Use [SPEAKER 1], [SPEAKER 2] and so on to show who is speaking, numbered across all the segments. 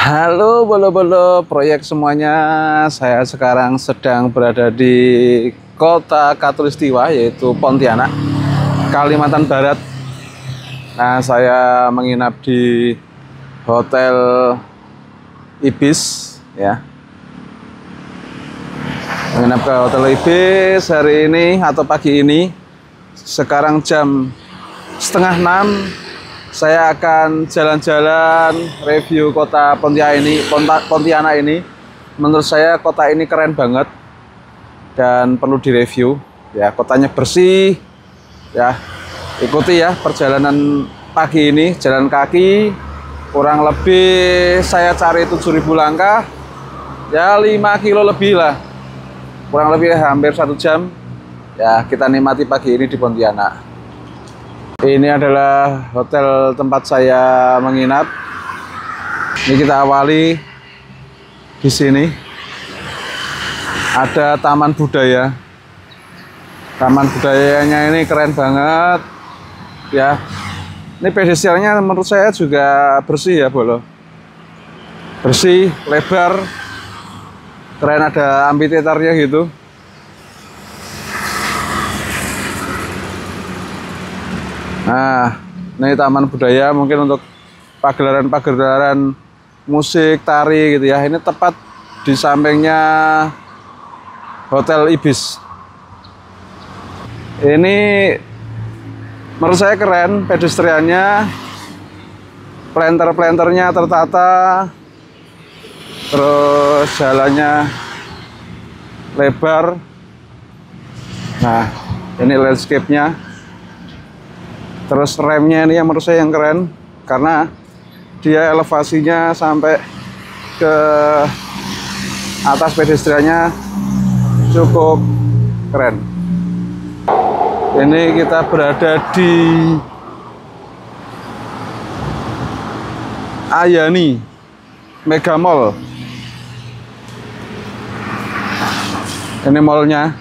[SPEAKER 1] Halo bolo-bolo proyek semuanya, saya sekarang sedang berada di kota Katulistiwa yaitu Pontianak, Kalimantan Barat. Nah, saya menginap di Hotel Ibis ya. Menginap ke Hotel Ibis hari ini atau pagi ini. Sekarang jam setengah 6. Saya akan jalan-jalan review kota Pontianak ini. Menurut saya kota ini keren banget dan perlu direview. Ya, kotanya bersih. Ya, ikuti ya perjalanan pagi ini, jalan kaki. Kurang lebih saya cari 7.000 langkah. Ya, 5 kilo lebih lah. Kurang lebih hampir 1 jam. Ya, kita nikmati pagi ini di Pontianak. Ini adalah hotel tempat saya menginap. Ini kita awali di sini. Ada taman budaya. Taman budayanya ini keren banget. Ya. Ini pedestriannya menurut saya juga bersih ya, Bolo. Bersih, lebar. Keren, ada amphitheater-nya gitu. Nah, ini taman budaya mungkin untuk pagelaran-pagelaran musik, tari gitu ya. Ini tepat di sampingnya Hotel Ibis. Ini menurut saya keren, pedestriannya, planter-planternya tertata, terus jalannya lebar. Nah, ini landscape-nya. Terus remnya ini yang menurut saya yang keren karena dia elevasinya sampai ke atas, pedestriannya cukup keren. Ini kita berada di Ayani Mega Mall. Ini mallnya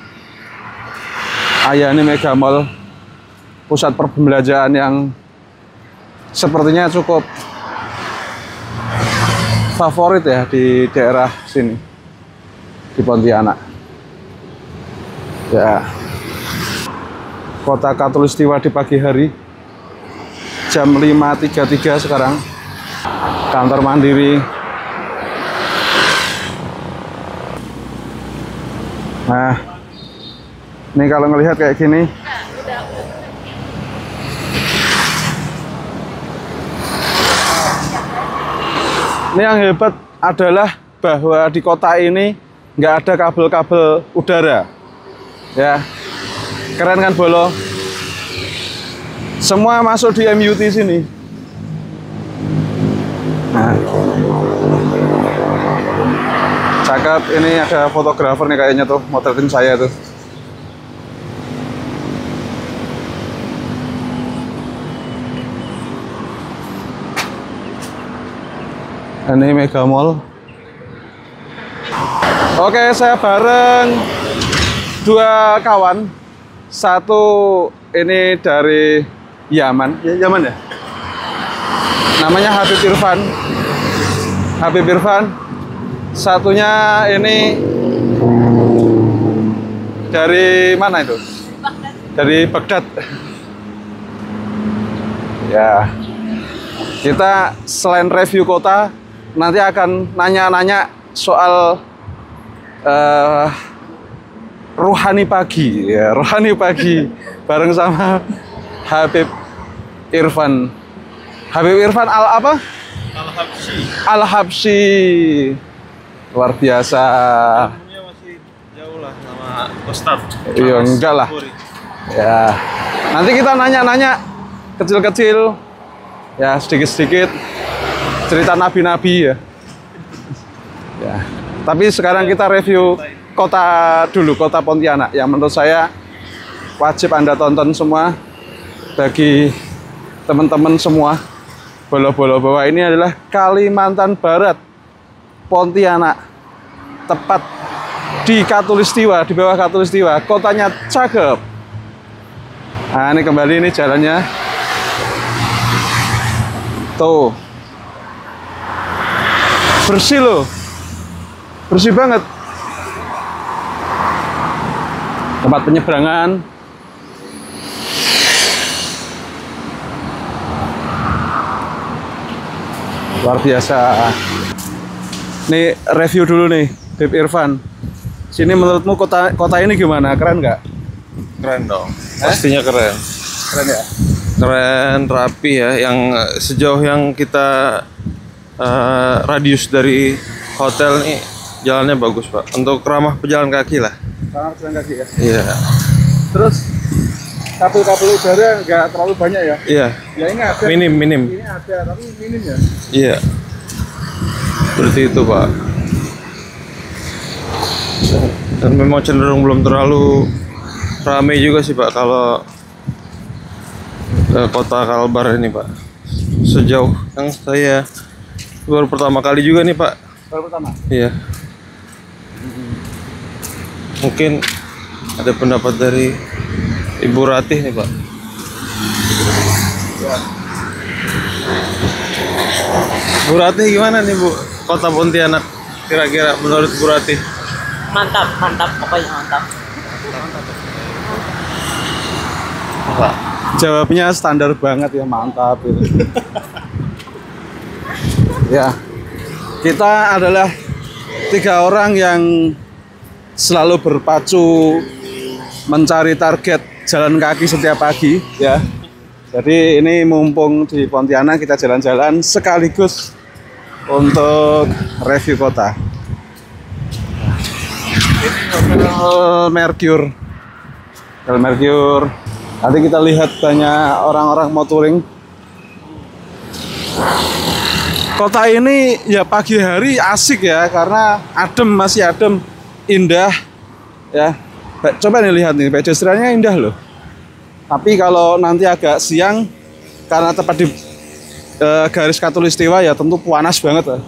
[SPEAKER 1] Ayani Mega Mall, pusat perbelanjaan yang sepertinya cukup favorit ya di daerah sini, di Pontianak. Ya, kota Katulistiwa di pagi hari, jam 5.33 sekarang. Kantor Mandiri. Nah, ini kalau ngelihat kayak gini, ini yang hebat adalah bahwa di kota ini nggak ada kabel-kabel udara. Ya, keren kan, Bolo? Semua masuk di MUT sini. Nah, cakep. Ini ada fotografer nih kayaknya tuh, motretin saya tuh. Ini Mega Mall. Oke, saya bareng 2 kawan. Satu ini dari Yaman. Ya, Yaman ya? Namanya Habib Irfan. Habib Irfan. Satunya ini dari mana itu? Dari Baghdad. Ya. Kita selain review kota, nanti akan nanya-nanya soal rohani pagi, ya, rohani pagi bareng sama Habib Irfan. Habib Irfan apa?
[SPEAKER 2] Al-Habsyi.
[SPEAKER 1] Al-Habsyi. Luar biasa.
[SPEAKER 2] Ilmunya masih jauh lah sama Ustadz.
[SPEAKER 1] Iya, enggak lah. Ya. Nanti kita nanya-nanya kecil-kecil, ya, sedikit-sedikit cerita nabi-nabi ya. Ya. Tapi sekarang kita review kota dulu, kota Pontianak yang menurut saya wajib Anda tonton semua, bagi teman-teman semua bolo-bolo, bahwa ini adalah Kalimantan Barat, Pontianak, tepat di Katulistiwa, di bawah Katulistiwa. Kotanya cakep. Nah, ini kembali ini jalannya. Tuh. Bersih loh. Bersih banget. Tempat penyeberangan. Luar biasa. Nih review dulu nih, Bib Irfan. Sini menurutmu kota ini gimana? Keren nggak?
[SPEAKER 2] Keren dong. Pastinya keren.
[SPEAKER 1] Keren ya?
[SPEAKER 2] Keren, rapi ya. Yang sejauh yang kita radius dari hotel nih jalannya bagus Pak. Untuk ramah pejalan kaki lah.
[SPEAKER 1] Ramah pejalan kaki ya?
[SPEAKER 2] Iya.
[SPEAKER 1] Terus kabel-kabel udara nggak terlalu banyak ya?
[SPEAKER 2] Iya.
[SPEAKER 1] Ya ini ada.
[SPEAKER 2] Minim.
[SPEAKER 1] Ini ada, tapi minim ya?
[SPEAKER 2] Iya. Seperti itu Pak. Dan memang cenderung belum terlalu ramai juga sih Pak kalau kota Kalbar ini Pak. Sejauh yang saya baru pertama kali juga nih Pak.
[SPEAKER 1] Baru pertama?
[SPEAKER 2] Iya. Mungkin ada pendapat dari Ibu Ratih nih Pak.
[SPEAKER 1] Ya.
[SPEAKER 2] Bu Ratih gimana nih Bu? Kota Pontianak kira-kira menurut Bu Ratih?
[SPEAKER 3] Mantap, pokoknya mantap.
[SPEAKER 2] Pak.
[SPEAKER 1] Jawabnya standar banget ya, mantap itu. Ya, kita adalah 3 orang yang selalu berpacu mencari target jalan kaki setiap pagi ya. Jadi ini mumpung di Pontianak kita jalan-jalan sekaligus untuk review kota. Ini Hotel Mercure. Hotel Mercure. Nanti kita lihat banyak orang-orang mau touring. Kota ini ya pagi hari asik ya karena adem, masih adem, indah ya. Coba nih lihat nih, pedestriannya indah loh. Tapi kalau nanti agak siang karena tepat di garis khatulistiwa ya tentu panas banget ya.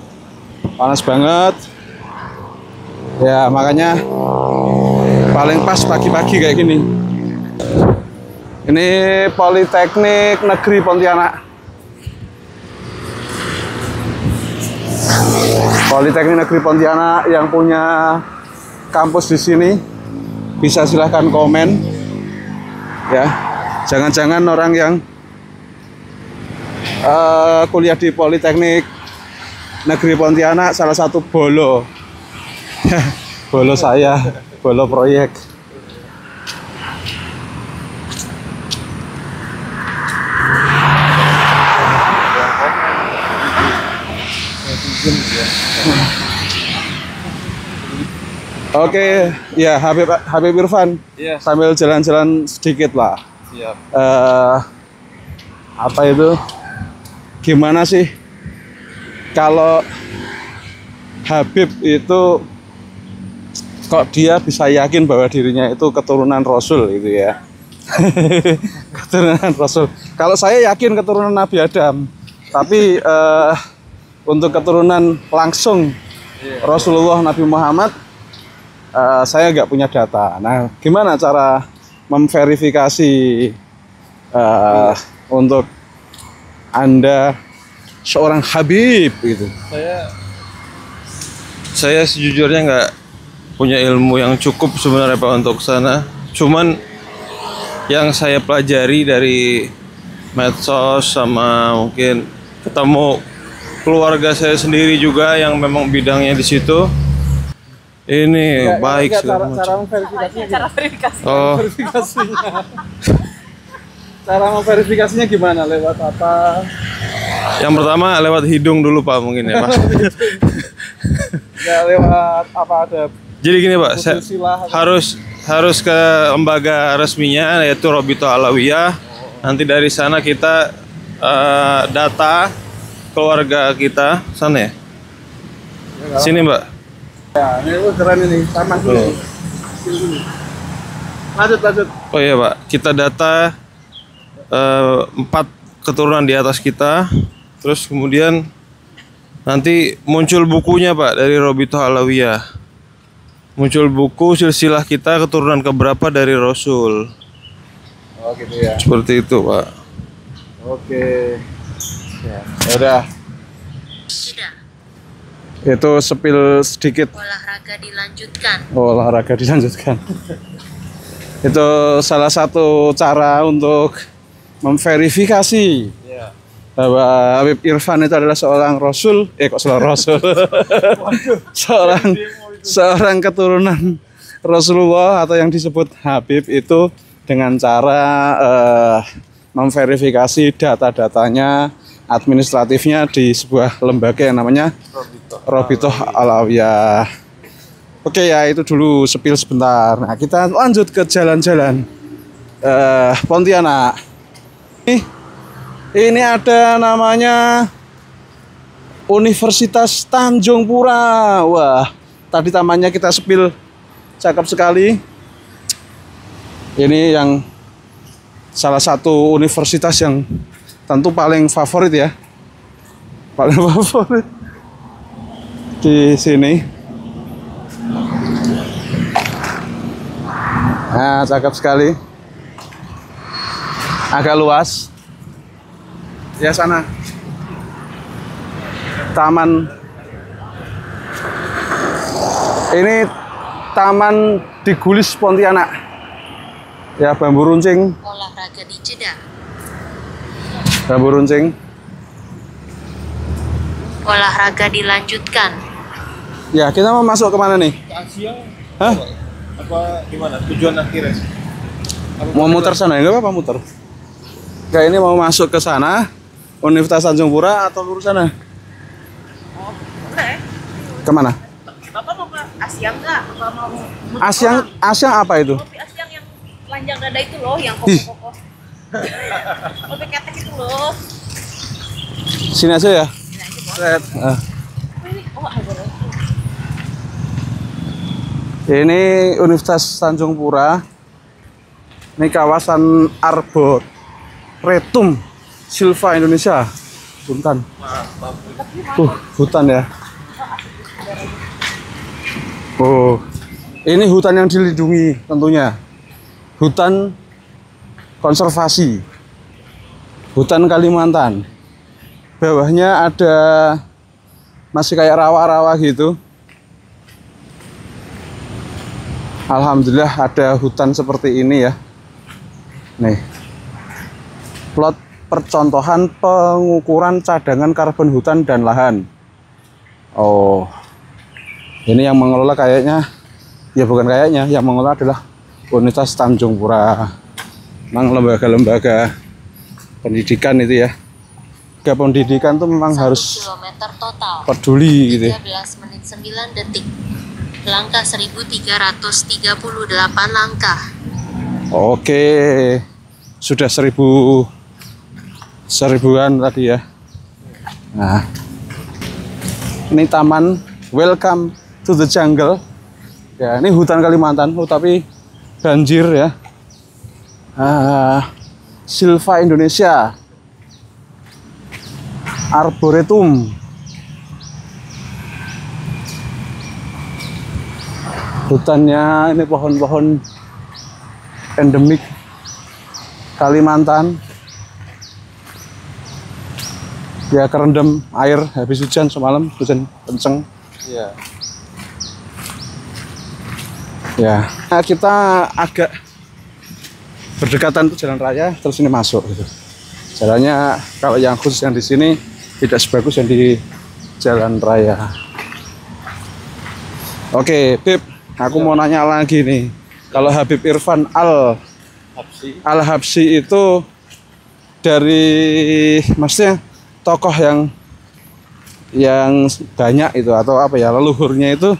[SPEAKER 1] Panas banget. Ya makanya paling pas pagi-pagi kayak gini. Ini Politeknik Negeri Pontianak. Politeknik Negeri Pontianak yang punya kampus di sini bisa silahkan komen ya. Jangan-jangan orang yang kuliah di Politeknik Negeri Pontianak salah satu bolo. Bolo saya, bolo proyek. Oke, ya Habib Irfan,
[SPEAKER 2] Iya.
[SPEAKER 1] sambil jalan-jalan sedikit lah.
[SPEAKER 2] Siap.
[SPEAKER 1] Apa itu? Gimana sih kalau Habib itu kok dia bisa yakin bahwa dirinya itu keturunan Rasul gitu ya? Keturunan Rasul. Kalau saya yakin keturunan Nabi Adam, tapi untuk keturunan langsung Rasulullah Nabi Muhammad saya nggak punya data. Nah, gimana cara memverifikasi untuk Anda seorang Habib gitu?
[SPEAKER 2] Saya sejujurnya nggak punya ilmu yang cukup sebenarnya Pak untuk sana. Cuman yang saya pelajari dari medsos sama mungkin ketemu keluarga saya sendiri juga yang memang bidangnya di situ. Ini baik segala macam.
[SPEAKER 1] Cara memverifikasinya
[SPEAKER 3] Cara verifikasi.
[SPEAKER 2] Oh,
[SPEAKER 1] Cara memverifikasinya gimana? Lewat apa?
[SPEAKER 2] yang pertama lewat hidung dulu Pak mungkin ya Mas.
[SPEAKER 1] Ya lewat apa ada?
[SPEAKER 2] Jadi gini Pak, saya
[SPEAKER 1] Silsilah atau-
[SPEAKER 2] harus ke lembaga resminya yaitu Robito Alawiyah. Nanti dari sana kita data keluarga kita sana ya. Sini Mbak.
[SPEAKER 1] Ya, ini keren ini. Sama dulu. Sini dulu. Lanjut.
[SPEAKER 2] Oh iya Pak, kita data 4 keturunan di atas kita. Terus kemudian nanti muncul bukunya Pak dari Robito Alawiyah. Muncul buku silsilah kita keturunan keberapa dari Rasul.
[SPEAKER 1] Oh gitu ya.
[SPEAKER 2] Seperti itu Pak.
[SPEAKER 1] Oke. Ya udah. Itu sepil sedikit.
[SPEAKER 3] Olahraga dilanjutkan.
[SPEAKER 1] Olahraga dilanjutkan. Itu salah satu cara untuk memverifikasi bahwa Habib Irfan itu adalah seorang rasul. Kok seorang rasul? seorang keturunan Rasulullah atau yang disebut Habib itu dengan cara memverifikasi data-datanya, administratifnya di sebuah lembaga yang namanya Robitoh Alawiyah. Oke ya, itu dulu sepil sebentar. Nah, kita lanjut ke jalan-jalan Pontianak. Ini ada namanya Universitas Tanjung Pura. Wah, tadi tamannya kita sepil, cakep sekali. Ini yang salah satu universitas yang tentu paling favorit ya, paling favorit di sini. Nah, cakep sekali, agak luas. Ya sana, taman. Ini taman di Gulis Pontianak. Ya, bambu runcing.
[SPEAKER 3] Olahraga di Jeddah.
[SPEAKER 1] Bambu runcing.
[SPEAKER 3] Olahraga dilanjutkan.
[SPEAKER 1] Ya, kita mau masuk kemana nih?
[SPEAKER 2] Ke Asia.
[SPEAKER 1] Hah?
[SPEAKER 2] Apa gimana tujuan akhirnya?
[SPEAKER 1] Mau muter sana? Enggak apa-apa muter. Kayak ini mau masuk ke sana, Universitas Tanjung Pura atau lurus sana?
[SPEAKER 3] Oh, boleh.
[SPEAKER 1] Kemana?
[SPEAKER 3] Bapak mau ke Asia nggak? Apa mau
[SPEAKER 1] Asyang apa itu?
[SPEAKER 3] kopi Asia yang telanjang dada itu loh, yang koko-koko. Kopi ketek itu loh.
[SPEAKER 1] Sini aja ya.
[SPEAKER 3] Ini aja, Bos.
[SPEAKER 1] Set.
[SPEAKER 3] Oh, ada.
[SPEAKER 1] Ini Universitas Tanjung Pura. Ini kawasan Arboretum Silva Indonesia. Hutan. Hutan ya. Oh, ini hutan yang dilindungi tentunya. Hutan konservasi. Hutan Kalimantan. Bawahnya ada masih kayak rawa-rawa gitu. Alhamdulillah ada hutan seperti ini ya. Nih, plot percontohan pengukuran cadangan karbon hutan dan lahan. Oh, ini yang mengelola kayaknya, ya bukan kayaknya, yang mengelola adalah Universitas Tanjung Pura. Memang lembaga-lembaga pendidikan itu ya. Lembaga pendidikan tuh memang harus
[SPEAKER 3] kilometer total.
[SPEAKER 1] peduli gitu ya.
[SPEAKER 3] 13 menit 9 detik. Langkah 1338 langkah.
[SPEAKER 1] Oke, sudah seribuan tadi ya. Nah, ini taman Welcome to the Jungle. Ya, ini hutan Kalimantan, tapi banjir ya. Silva Indonesia, Arboretum. Hutannya ini pohon-pohon endemik Kalimantan. Ya, kerendam air habis hujan semalam, hujan kenceng.
[SPEAKER 2] Iya.
[SPEAKER 1] Ya, nah, kita agak berdekatan tuh jalan raya, terus ini masuk gitu. Jalannya kalau yang khusus yang di sini tidak sebagus yang di jalan raya. Oke, Bib. Aku mau nanya lagi nih, kalau Habib Irfan Al-Habsyi itu dari, maksudnya tokoh yang banyak itu atau apa ya, leluhurnya itu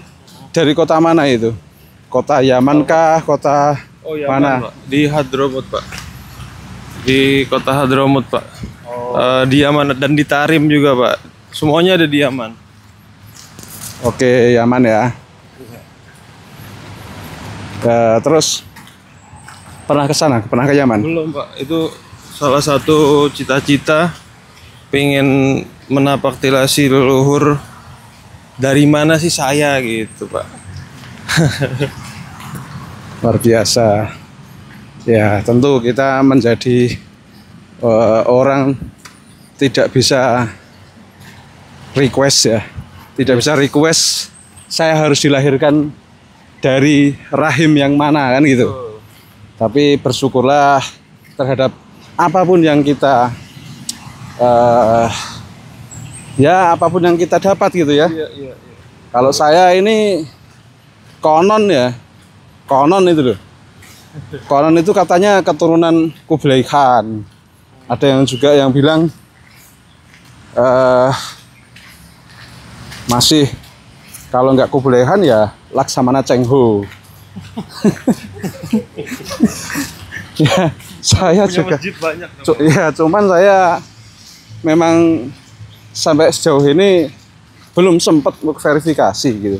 [SPEAKER 1] dari kota mana itu? Kota Yaman kah? Kota mana?
[SPEAKER 2] Pak. Di Hadramut, Pak. Di kota Hadramut, Pak. Di Yaman dan di Tarim juga, Pak. Semuanya ada di Yaman.
[SPEAKER 1] Oke, Yaman ya. Terus pernah ke sana, pernah ke Yaman?
[SPEAKER 2] Belum, Pak. Itu salah satu cita-cita, pengen menapaktilasi leluhur. Dari mana sih saya gitu, Pak.
[SPEAKER 1] Luar biasa. Ya, tentu kita menjadi orang tidak bisa request ya. tidak bisa request saya harus dilahirkan dari rahim yang mana kan gitu. Tapi bersyukurlah terhadap apapun yang kita ya apapun yang kita dapat gitu ya. Kalau saya ini konon itu loh. Konon itu katanya keturunan Kublai Khan. Ada yang juga yang bilang masih kalau nggak Kublai Khan ya Laksamana Cheng Ho. Ya, saya juga. Ya, cuman saya memang sampai sejauh ini belum sempat verifikasi gitu.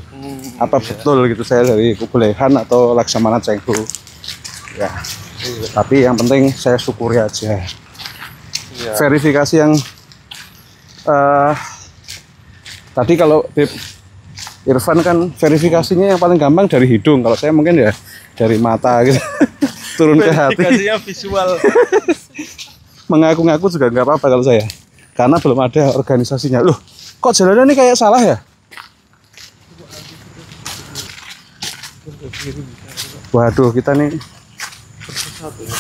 [SPEAKER 1] Apa betul gitu saya dari Kublai Khan atau Laksamana Cheng Ho. Ya. Tapi yang penting saya syukuri aja. Verifikasi yang tadi kalau Irfan kan verifikasinya yang paling gampang dari hidung. Kalau saya mungkin ya dari mata gitu. Turun ke hati.
[SPEAKER 2] Verifikasinya visual.
[SPEAKER 1] Mengaku-ngaku juga nggak apa-apa kalau saya. Karena belum ada organisasinya. Loh, kok jalannya ini kayak salah ya? Waduh, kita nih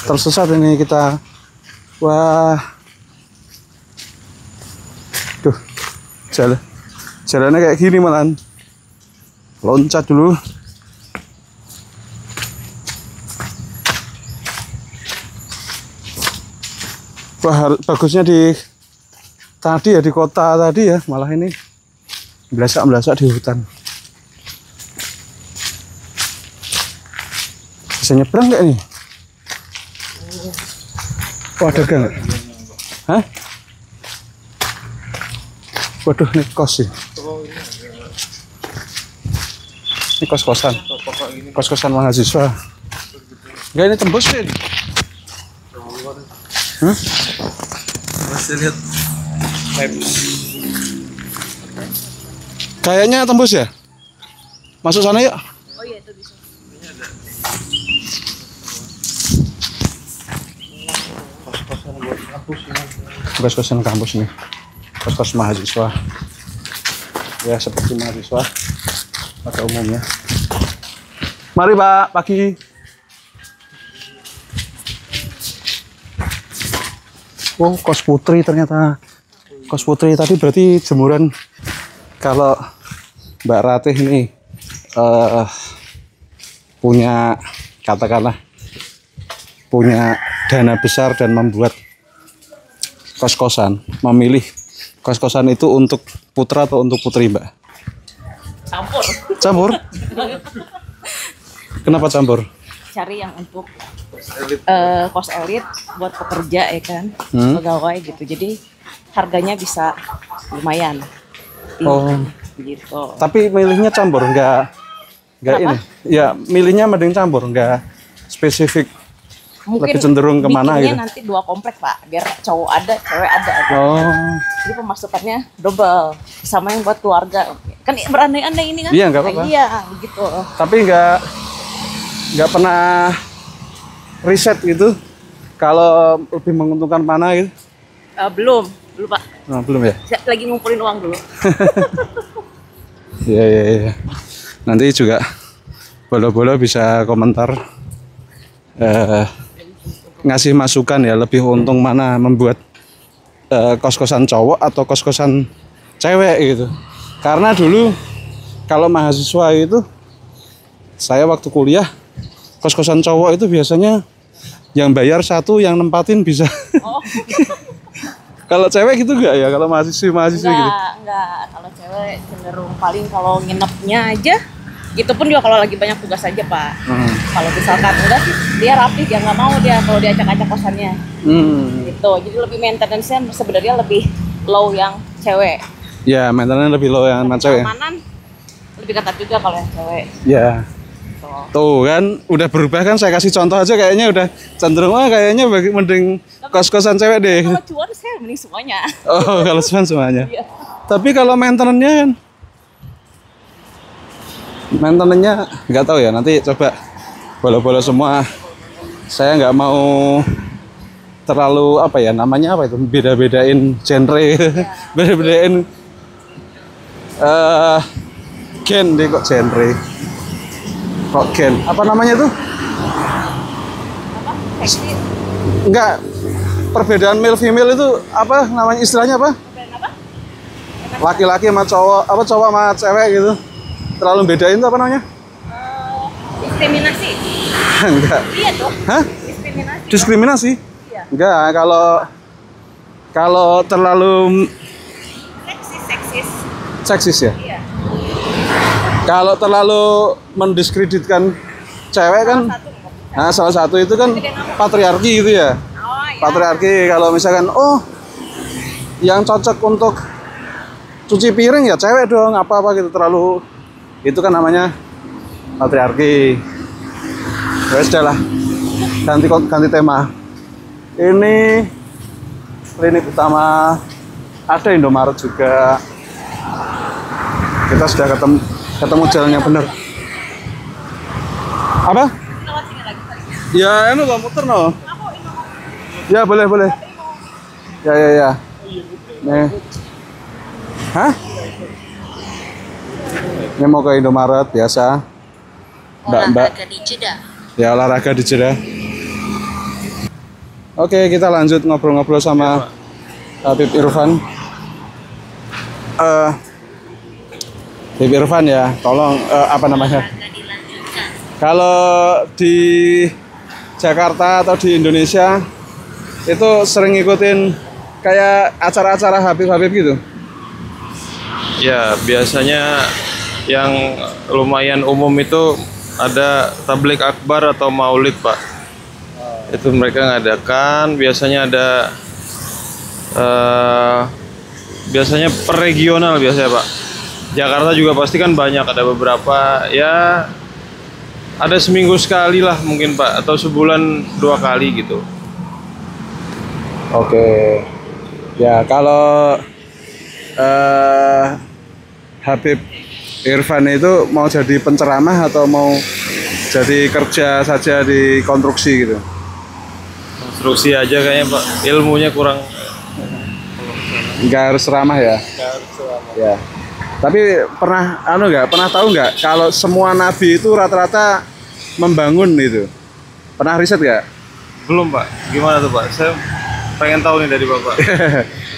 [SPEAKER 1] tersesat ini kita. Wah. Tuh, jalannya kayak gini malahan. Loncat dulu. Wah, bagusnya di tadi ya di kota tadi ya, malah ini belasak-belasak di hutan. Bisa nyebrang nggak nih? Oh, ada gang? Hah? Waduh, ini kos sih. Ini kos-kosan. Kos-kosan mahasiswa. Enggak, ini tembus sih.
[SPEAKER 2] Masih lihat maps.
[SPEAKER 1] Kayaknya tembus ya? Masuk sana yuk.
[SPEAKER 3] Oh iya, itu bisa.
[SPEAKER 1] Kos-kosan kampus nih. Kos-kos mahasiswa. Ya, seperti mahasiswa pada umumnya. Mari Pak, pagi. Oh, kos putri ternyata. Kos putri tadi berarti jemuran. Kalau Mbak Ratih ini punya, katakanlah, punya dana besar dan membuat kos-kosan, memilih kos-kosan itu untuk putra atau untuk putri, Mbak?
[SPEAKER 3] Campur.
[SPEAKER 1] Campur? Kenapa campur?
[SPEAKER 3] Cari yang untuk kos elit buat pekerja ya kan, pegawai gitu. Jadi harganya bisa lumayan.
[SPEAKER 1] Oh,
[SPEAKER 3] gitu.
[SPEAKER 1] Tapi milihnya campur, enggak ini. Ya, milihnya mending campur, enggak spesifik.
[SPEAKER 3] Mungkin
[SPEAKER 1] lebih cenderung kemana gitu?
[SPEAKER 3] nanti 2 komplek Pak, biar cowok ada, cewek ada.
[SPEAKER 1] Oh.
[SPEAKER 3] Jadi pemasukannya double, sama yang buat keluarga. Kan berandai-andai ini kan?
[SPEAKER 1] Iya, nggak apa-apa.
[SPEAKER 3] Iya, begitu.
[SPEAKER 1] Tapi nggak pernah riset gitu kalau lebih menguntungkan mana gitu?
[SPEAKER 3] Belum Pak.
[SPEAKER 1] Nah, belum ya?
[SPEAKER 3] Lagi ngumpulin uang dulu.
[SPEAKER 1] Iya. Nanti juga Bolo-Bolo bisa komentar, ngasih masukan ya, lebih untung mana membuat kos-kosan cowok atau kos-kosan cewek gitu. Karena dulu kalau mahasiswa itu, saya waktu kuliah kos-kosan cowok itu biasanya yang bayar satu, yang nempatin bisa.
[SPEAKER 3] Oh.
[SPEAKER 1] Kalau cewek gitu enggak ya? Kalau mahasiswa gitu?
[SPEAKER 3] Enggak. Kalau cewek cenderung paling kalau nginepnya aja, gitu pun juga kalau lagi banyak tugas aja Pak. Kalau misalkan enggak sih, dia rapi, dia nggak mau dia kalau dia acak-acak kosannya. Gitu. Jadi lebih maintenance-nya sebenarnya lebih low yang cewek.
[SPEAKER 1] Ya, maintenance lebih low yang cewek.
[SPEAKER 3] Keamanan lebih ketat juga kalau yang cewek.
[SPEAKER 1] Ya. Tuh kan udah berubah kan, saya kasih contoh aja kayaknya udah cenderung kayaknya mending kos-kosan cewek deh.
[SPEAKER 3] Kalau cuan saya mending semuanya.
[SPEAKER 1] Oh, kalau cuan semuanya.
[SPEAKER 3] Iya.
[SPEAKER 1] Tapi kalau maintenance-nya kan, maintenance-nya nggak tahu ya, nanti coba Bolo-Bolo semua. Saya nggak mau terlalu apa ya namanya, apa itu, beda-bedain genre, beda-bedain Gen deh kok genre. Kok gen? Apa namanya tuh?
[SPEAKER 3] Apa? Seksi.
[SPEAKER 1] Enggak. Perbedaan male female itu apa namanya, istilahnya apa?
[SPEAKER 3] Brand apa?
[SPEAKER 1] Laki-laki sama cowok, apa cowok sama cewek gitu. Terlalu bedain tuh apa namanya?
[SPEAKER 3] Diskriminasi.
[SPEAKER 1] Enggak.
[SPEAKER 3] Iya tuh.
[SPEAKER 1] Hah?
[SPEAKER 3] Diskriminasi.
[SPEAKER 1] Diskriminasi?
[SPEAKER 3] Iya.
[SPEAKER 1] Enggak, kalau terlalu
[SPEAKER 3] Seksis.
[SPEAKER 1] seksis ya.
[SPEAKER 3] Iya.
[SPEAKER 1] Kalau terlalu mendiskreditkan cewek kan, nah salah satu itu kan patriarki gitu ya.
[SPEAKER 3] Oh iya.
[SPEAKER 1] Patriarki, kalau misalkan yang cocok untuk cuci piring ya cewek dong, apa gitu, terlalu itu kan namanya patriarki. Ya sudah lah, ganti tema. Ini klinik utama, ada Indomaret juga. Kita sudah ketemu jalan yang benar. Apa?
[SPEAKER 3] Lewat sini lagi tadi.
[SPEAKER 1] Ya, ini lo muter no. Ya, boleh. Ya. Nih. Hah? Ini mau ke Indomaret biasa. Mbak.
[SPEAKER 3] di Jeddah.
[SPEAKER 1] Ya, olahraga di Jeddah. Oke, kita lanjut ngobrol-ngobrol sama Habib Irfan. Habib Irfan ya, tolong apa namanya? Kalau di Jakarta atau di Indonesia itu sering ngikutin kayak acara-acara Habib gitu.
[SPEAKER 2] Ya, biasanya yang lumayan umum itu ada tablik akbar atau maulid, Pak. Itu mereka ngadakan, biasanya ada biasanya per regional biasanya, Pak. Jakarta juga pasti kan banyak, ada beberapa, ya ada seminggu sekali lah mungkin, Pak, atau sebulan 2 kali gitu.
[SPEAKER 1] Oke. Ya, kalau Habib Irfan itu mau jadi penceramah atau mau jadi kerja saja di konstruksi gitu?
[SPEAKER 2] Konstruksi aja kayaknya, Pak. Ilmunya kurang.
[SPEAKER 1] Nggak harus ceramah ya? Ya. Tapi pernah tahu nggak kalau semua nabi itu rata-rata membangun itu? Pernah riset nggak?
[SPEAKER 2] Belum, Pak. Gimana tuh, Pak? Saya pengen tahu nih dari Bapak.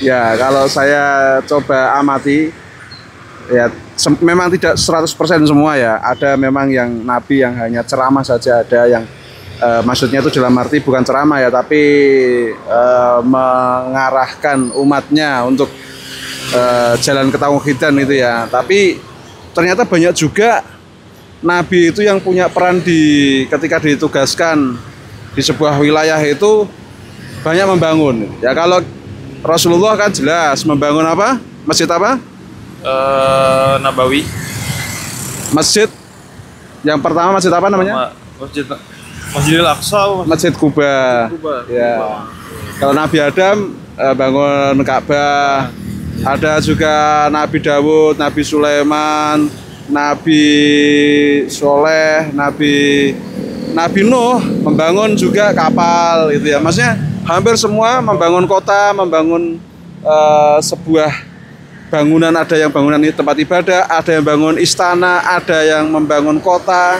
[SPEAKER 1] Ya, kalau saya coba amati, ya memang tidak 100% semua ya. Ada memang yang nabi yang hanya ceramah saja, ada yang maksudnya itu dalam arti bukan ceramah ya, tapi mengarahkan umatnya untuk jalan ketauhidan itu ya. Tapi ternyata banyak juga nabi itu yang punya peran ketika ditugaskan di sebuah wilayah itu banyak membangun. Ya kalau Rasulullah kan jelas membangun apa? Masjid apa?
[SPEAKER 2] Nabawi.
[SPEAKER 1] Masjid yang pertama masjid apa namanya?
[SPEAKER 2] Masjidil Aqsa.
[SPEAKER 1] Masjid Kuba. Ya. Kalau Nabi Adam bangun Ka'bah. Ada juga Nabi Dawud, Nabi Sulaiman, Nabi Soleh, Nabi Nuh membangun juga kapal gitu ya. Maksudnya hampir semua membangun kota, membangun sebuah bangunan. Ada yang bangunan tempat ibadah, ada yang bangun istana, ada yang membangun kota,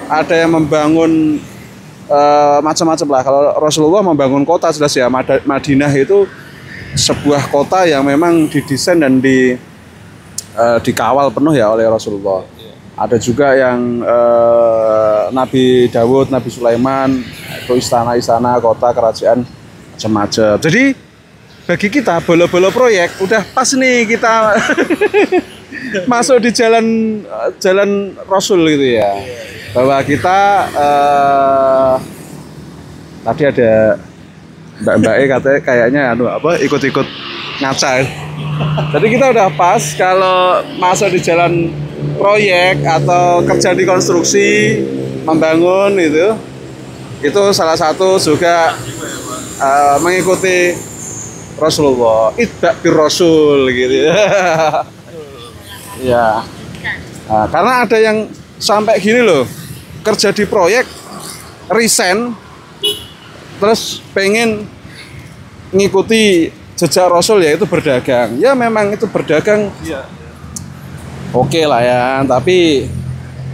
[SPEAKER 1] ada yang membangun macam-macam lah. Kalau Rasulullah membangun kota jelas ya. Madinah itu sebuah kota yang memang didesain dan dikawal penuh ya oleh Rasulullah. Ada juga yang Nabi Dawud, Nabi Sulaiman, itu istana-istana, kota, kerajaan, macam-macam. Jadi bagi kita bolo-bolo proyek udah pas nih kita masuk di jalan Rasul gitu ya. Bahwa kita tadi ada Mbak katanya kayaknya ikut-ikut ngaca. Jadi kita udah pas kalau masuk di jalan proyek atau kerja di konstruksi, membangun itu salah satu juga mengikuti Rasulullah, itba' bir Rasul gitu. Ya. Nah, karena ada yang sampai gini loh, kerja di proyek, resign, terus pengen ngikuti jejak Rasul yaitu berdagang. Ya memang itu berdagang. oke lah ya, tapi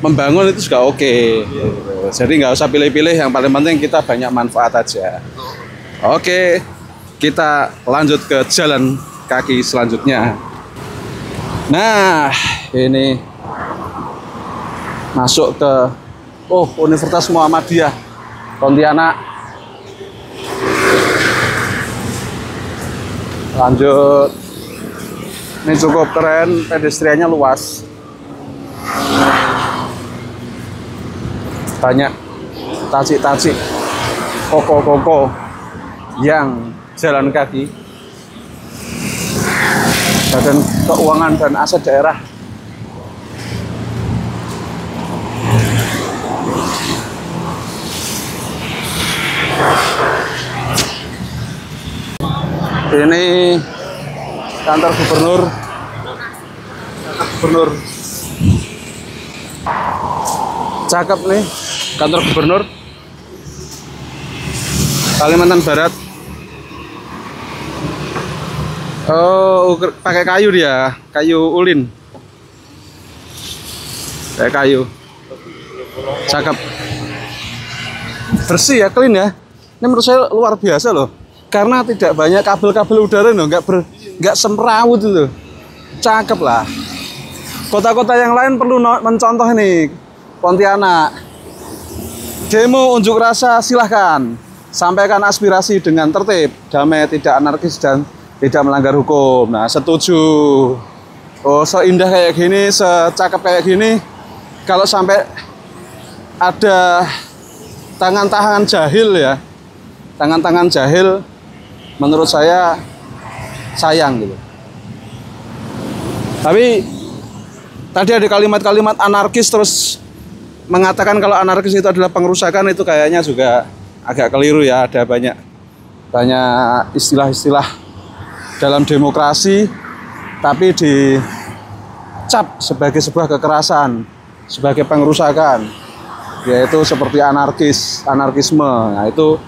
[SPEAKER 1] membangun itu juga oke. Jadi nggak usah pilih-pilih, yang paling penting kita banyak manfaat aja. Oke, kita lanjut ke jalan kaki selanjutnya. Nah, ini masuk ke Universitas Muhammadiyah Pontianak. Lanjut. Ini cukup keren, pedestriannya luas. Banyak tacik-tacik, koko-koko yang jalan kaki. Badan Keuangan dan Aset Daerah. Ini kantor gubernur. Cakep nih, kantor gubernur Kalimantan Barat. Oh, pakai kayu dia, kayu ulin. Kayak kayu. Cakep. Bersih ya, clean ya. Ini menurut saya luar biasa loh. Karena tidak banyak kabel-kabel udara loh, nggak semrawut itu. Cakep lah. Kota-kota yang lain perlu mencontoh nih. Pontianak. Demo unjuk rasa silahkan. Sampaikan aspirasi dengan tertib, damai, tidak anarkis dan tidak melanggar hukum. Nah, setuju. Oh, seindah kayak gini, secakep kayak gini, kalau sampai ada tangan-tangan jahil ya, tangan-tangan jahil, menurut saya sayang gitu. Tapi tadi ada kalimat-kalimat anarkis terus mengatakan kalau anarkis itu adalah pengerusakan, itu kayaknya juga agak keliru ya. Ada banyak istilah-istilah dalam demokrasi tapi dicap sebagai sebuah kekerasan, sebagai pengerusakan, yaitu seperti anarkisme. Nah, itu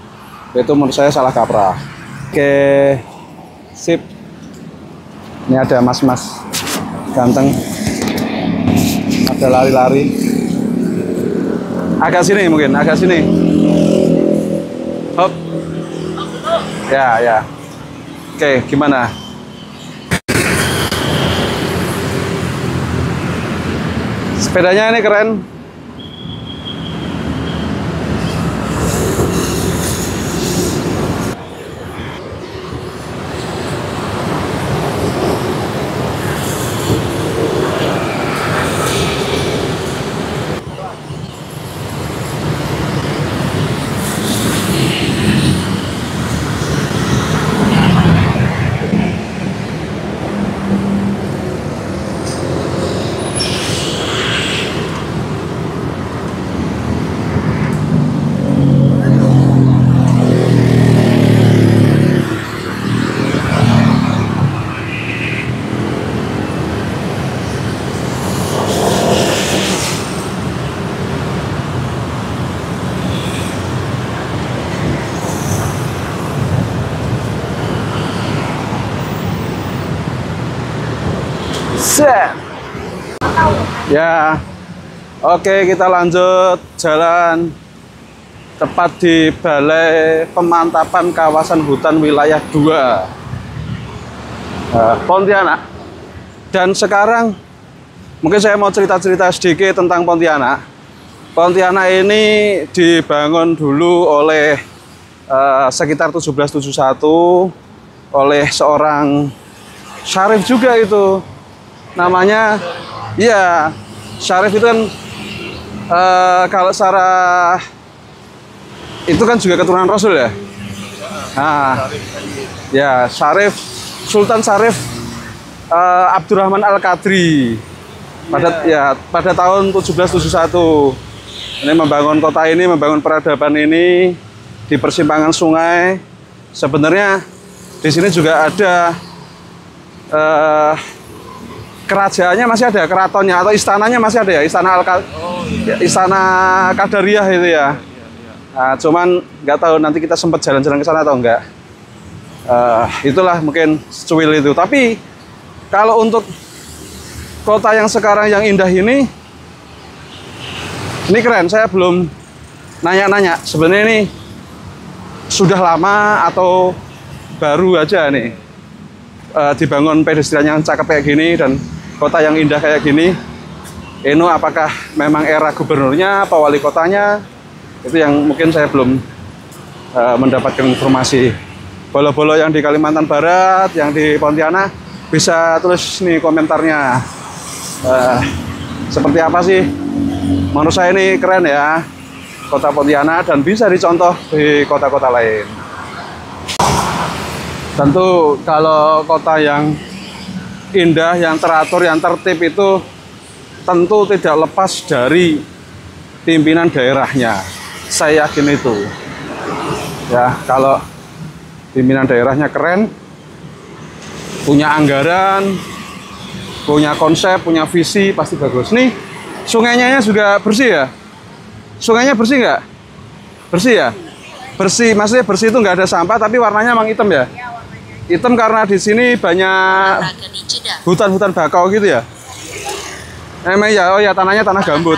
[SPEAKER 1] menurut saya salah kaprah. Oke, sip. Ini ada mas-mas ganteng, ada lari-lari. Agak sini mungkin, agak sini. Hop. Ya. Oke, gimana? Sepedanya ini keren. Ya, oke, kita lanjut jalan tepat di Balai Pemantapan Kawasan Hutan Wilayah 2 Pontianak. Dan sekarang mungkin saya mau cerita-cerita sedikit tentang Pontianak. Pontianak ini dibangun dulu oleh sekitar 1771 oleh seorang syarif juga itu. Namanya, iya, syarif itu kan kalau secara itu kan juga keturunan Rasul ya. Nah, ya, syarif Sultan Syarif Abdurrahman Al-Qadri pada tahun 1771 ini membangun kota ini, membangun peradaban ini di persimpangan sungai. Sebenarnya di sini juga ada kerajaannya, masih ada keratonnya atau istananya masih ada ya, Istana Qadariyah itu ya. Nah, cuman nggak tahu nanti kita sempat jalan-jalan ke sana atau enggak. Itulah mungkin secuil itu. Tapi kalau untuk kota yang sekarang yang indah ini keren. Saya belum nanya-nanya sebenarnya ini sudah lama atau baru aja nih dibangun pedestrian yang cakep kayak gini dan kota yang indah kayak gini. Ini apakah memang era gubernurnya apa wali kotanya? Itu yang mungkin saya belum mendapatkan informasi. Bolo-bolo yang di Kalimantan Barat, yang di Pontianak, bisa tulis nih komentarnya. Seperti apa sih? Menurut saya ini keren ya, kota Pontianak, dan bisa dicontoh di kota-kota lain. Tentu kalau kota yang indah, yang teratur, yang tertib itu tentu tidak lepas dari pimpinan daerahnya. Saya yakin itu. Ya, kalau pimpinan daerahnya keren, punya anggaran, punya konsep, punya visi, pasti bagus. Nih, sungainya juga bersih ya? Sungainya bersih nggak? Bersih ya? Bersih, maksudnya bersih itu nggak ada sampah, tapi warnanya emang hitam ya? Hitam karena di sini banyak hutan-hutan bakau gitu ya? Emang ya, oh ya tanahnya tanah gambut.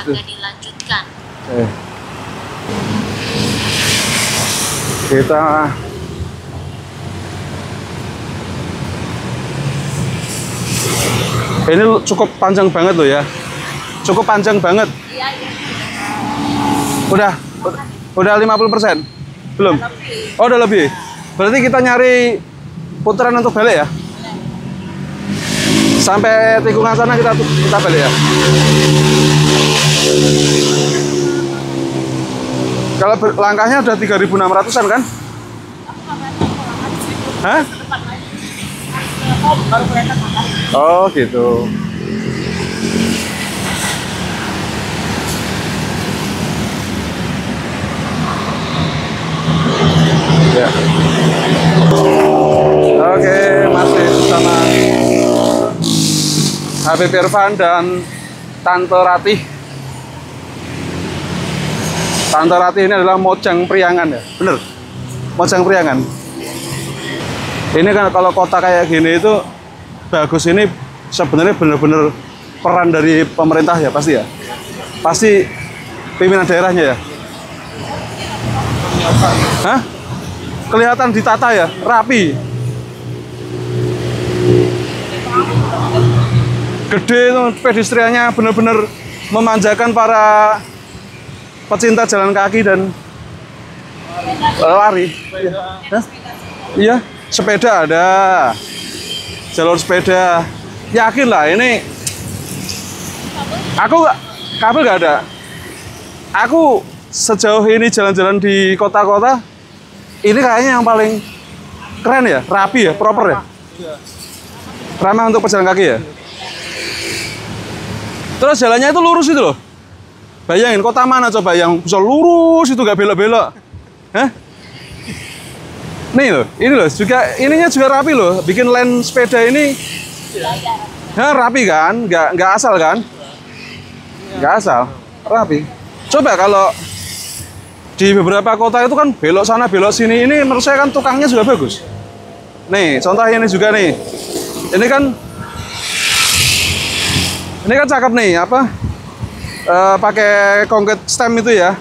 [SPEAKER 1] Kita ini cukup panjang banget loh ya, cukup panjang banget. Udah 50%? Belum? Oh udah lebih. Berarti kita nyari putaran untuk balik ya? Sampai tikungan sana kita balik ya? Kalau langkahnya udah 3.600-an kan? Hah? Oh gitu. Ya. Oke, masih bersama Habib Irfan dan Tante Ratih. Tante Ratih ini adalah Mojang Priangan ya, bener? Mojang Priangan. Ini kan kalau kota kayak gini itu bagus, ini sebenarnya bener-bener peran dari pemerintah ya pasti ya. Pasti pimpinan daerahnya ya. Hah? Kelihatan ditata ya, rapi. Gede itu pedestriannya, bener-bener memanjakan para pecinta jalan kaki dan lari. Hah? Iya, sepeda ada, jalur sepeda. Yakin lah ini. Aku kabel nggak ada. Aku sejauh ini jalan-jalan di kota-kota, ini kayaknya yang paling keren ya, rapi ya, proper ya. Ramah untuk pejalan kaki ya. Terus jalannya itu lurus itu loh. Bayangin kota mana coba yang bisa lurus itu nggak belok-belok. Hah? Nih loh, ini loh juga ininya juga rapi loh. Bikin lane sepeda ini, rapi kan? Nggak asal kan? Nggak asal, rapi. Coba kalau di beberapa kota itu kan belok sana belok sini. Ini menurut saya kan tukangnya juga bagus. Nih contohnya ini juga nih. Ini kan cakep nih apa? Pakai konkret stem itu ya.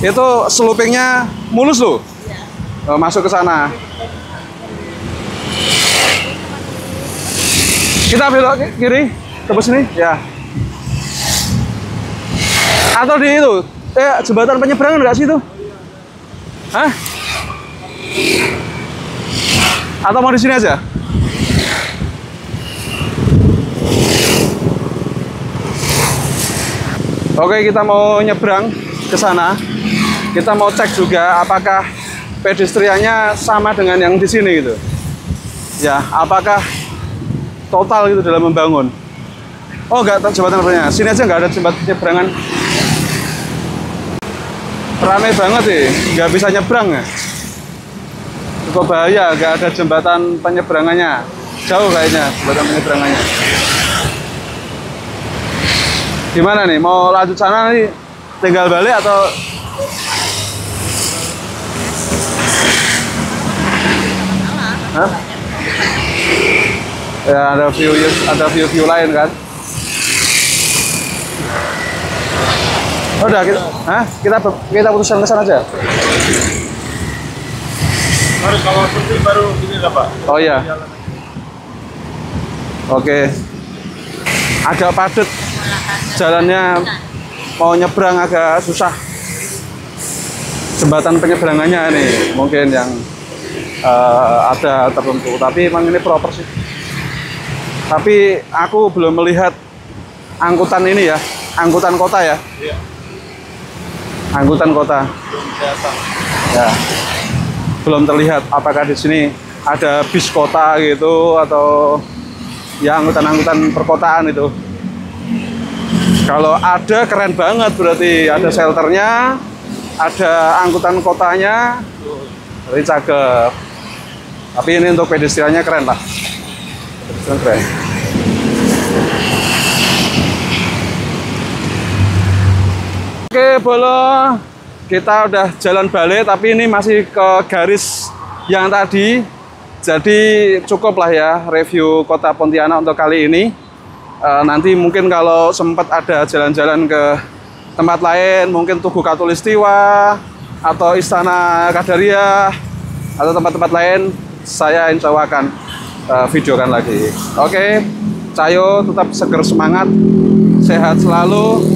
[SPEAKER 1] Itu slopingnya mulus loh. Masuk ke sana. Kita belok kiri, tebus sini, ya. Atau di itu, jembatan penyeberangan nggak sih itu? Hah? Atau mau di sini aja? Oke, kita mau nyebrang ke sana. Kita mau cek juga apakah pedestriannya sama dengan yang di sini gitu. Ya, apakah total gitu dalam membangun. Oh, enggak, jembatan penyeberangan. Sini aja nggak ada jembatan penyeberangan. Ramai banget sih, nggak bisa nyebrang ya. Cukup bahaya, nggak ada jembatan penyeberangannya. Jauh kayaknya jembatan penyeberangannya. Gimana nih, mau lanjut sana nih, tinggal balik atau? Hah? Ya ada view lain kan. Udah kita putuskan ke sana aja.
[SPEAKER 2] Harus kalau sepi baru ini lah Pak.
[SPEAKER 1] Oh iya. Oke. Agak padat jalannya, mau nyebrang agak susah. Jembatan penyeberangannya nih mungkin yang ada tertentu, tapi emang ini proper sih. Tapi aku belum melihat angkutan ini ya, angkutan kota ya.
[SPEAKER 2] Iya.
[SPEAKER 1] Angkutan kota. Ya. Belum terlihat apakah di sini ada bis kota gitu atau ya angkutan-angkutan perkotaan itu. Kalau ada keren banget, berarti ada shelternya, ada angkutan kotanya, berarti cakep. Tapi ini untuk pedestriannya keren lah. Pedestrian keren. Oke, Bolo. Kita udah jalan balik, tapi ini masih ke garis yang tadi. Jadi cukup lah ya review Kota Pontianak untuk kali ini. Nanti mungkin kalau sempat ada jalan-jalan ke tempat lain, mungkin Tugu Katulistiwa atau Istana Kadaria atau tempat-tempat lain, saya insya Allah akan videokan lagi. Oke, Cayo tetap seger semangat, sehat selalu.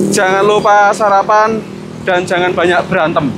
[SPEAKER 1] Jangan lupa sarapan dan jangan banyak berantem.